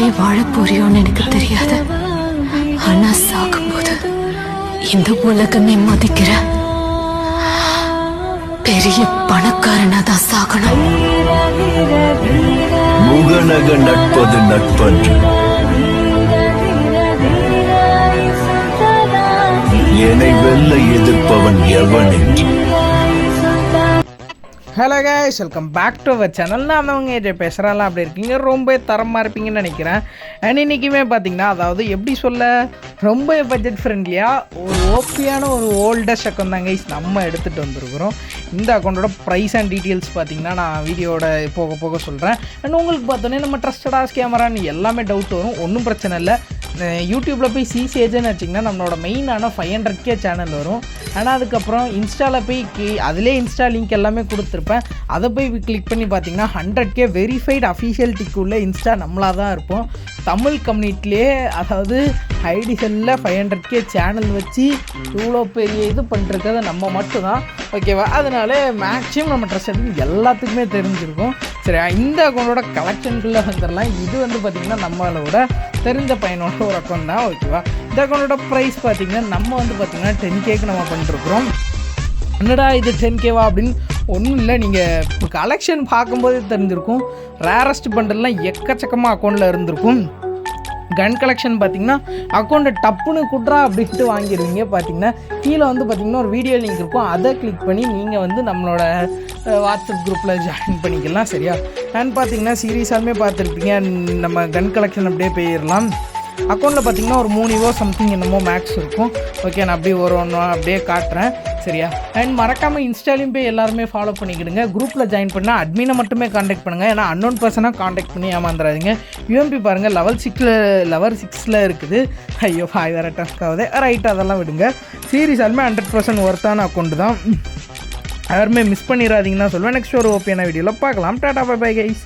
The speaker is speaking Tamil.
எப்படி வாழ போறியோன்னு எனக்கு தெரியாது. ஆனா சாகும்போது இந்த உலகமே மதிக்கிற பெரிய பணக்காரனா தான் சாகணும். முகநக நட்பது நட்பன்று, என்னை வெல்ல எதிர்ப்பவன் எவன் என்று. Hello guys, welcome back to our channel. நான் அவங்க ஏஜே பேசுகிறாலாம். அப்படி இருக்கீங்க, ரொம்ப தரமாக இருப்பீங்கன்னு நினைக்கிறேன். அண்ட் இன்றைக்குமே பார்த்தீங்கன்னா, அதாவது எப்படி சொல்ல, ரொம்ப பட்ஜெட் ஃப்ரெண்ட்லியாக ஒரு ஓபியான ஒரு ஓல்டஸ்ட் அக்கௌண்ட் தான் கைஸ் நம்ம எடுத்துகிட்டு வந்திருக்கிறோம். இந்த அக்கௌண்ட்டோட ப்ரைஸ் அண்ட் டீட்டெயில்ஸ் பார்த்தீங்கன்னா நான் வீடியோட போக போக சொல்கிறேன். அண்ட் உங்களுக்கு பார்த்தோன்னே நம்ம ட்ரஸ்டடாஸ் கேமரான்னு எல்லாமே டவுட் வரும். ஒன்றும் பிரச்சனை இல்லை. யூடியூப்பில் போய் சிசிஏஜன்னு வச்சிங்கன்னா நம்மளோட மெயினான 500K சேனல் வரும். ஆனால் அதுக்கப்புறம் இன்ஸ்டாவில் போய் அதிலே இன்ஸ்டா லிங்க் எல்லாமே கொடுத்துருப்பேன். அதை போய் கிளிக் பண்ணி பார்த்தீங்கன்னா 100K வெரிஃபைடு அஃபிஷியல் டிக்குள்ள இன்ஸ்டா நம்மளாக தான் இருப்போம். தமிழ் கம்யூனிட்டிலே, அதாவது ஐடி செல்லில் 500K சேனல் வச்சு இவ்வளோ பெரிய இது பண்ணிருக்கிறது நம்ம மட்டும்தான், ஓகேவா? அதனால மேக்ஸிமம் நம்ம ட்ரெஸ் எடுத்து எல்லாத்துக்குமே தெரிஞ்சிருக்கும். சரி, இந்த அக்கௌண்ட்டோட கலெக்ஷனுக்குள்ளே வந்துடலாம். இது வந்து பார்த்திங்கன்னா நம்மளோட தெரிஞ்ச பையனோட ஒரு அக்கௌண்ட் தான், ஓகேவா? இந்த அக்கௌண்ட்டோட ப்ரைஸ் பார்த்திங்கன்னா நம்ம வந்து பார்த்திங்கன்னா 10Kக்கு நம்ம பண்ணிருக்கிறோம். என்னடா இது 10Kவா அப்படின்னு ஒன்றும் இல்லை. நீங்கள் இப்போ கலெக்ஷன் பார்க்கும்போதே தெரிஞ்சிருக்கும். ரேரஸ்ட் பண்டல்லாம் எக்கச்சக்கமாக அக்கௌண்ட்டில் இருந்திருக்கும். கன் கலெக்ஷன் பார்த்திங்கன்னா அக்கௌண்ட்டை டப்புன்னு குட்ரா அப்படின்ட்டு வாங்கிடுவீங்க. பார்த்திங்கன்னா கீழே வந்து பார்த்திங்கன்னா ஒரு வீடியோ லிங்க் இருக்கும். அதை கிளிக் பண்ணி நீங்கள் வந்து நம்மளோட வாட்ஸ்அப் குரூப்பில் ஜாயின் பண்ணிக்கலாம், சரியா? அண்ட் பார்த்திங்கன்னா சீரியஸாலுமே பார்த்துருப்பீங்க. நம்ம கன் கலெக்ஷன் அப்படியே போயிடலாம். அக்கௌண்ட்டில் பார்த்திங்கன்னா ஒரு 3 சம்திங் என்னமோ மேக்ஸ் இருக்கும். ஓகே, நான் அப்படியே ஒரு ஒன்று அப்படியே காட்டுறேன், சரியா? அண்ட் மறக்காமல் இன்ஸ்டாலையும் போய் எல்லாருமே ஃபாலோ பண்ணிக்கிடுங்க. குரூப்பில் ஜாயின் பண்ணால் அட்மினை மட்டுமே காண்டாக்ட் பண்ணுங்கள். ஏன்னா அன்னோன் பர்சனாக காண்டாக்ட் பண்ணி ஏமாந்துடாதீங்க. யூஎம்பி பாருங்கள், லெவல் 6 இருக்குது. ஐயோ, 5 வேறு டஸ்க் ஆகுது. ரைட்டு, அதெல்லாம் விடுங்க. சீரியஸாலுமே 100% ஒர்த்தான அக்கௌண்ட்டு தான். யாருமே மிஸ் பண்ணிடாதீங்கன்னு தான் சொல்லுவேன். நெக்ஸ்ட் ஒரு ஓபியான வீடியோவில் பார்க்கலாம். Ta ta, bye bye guys.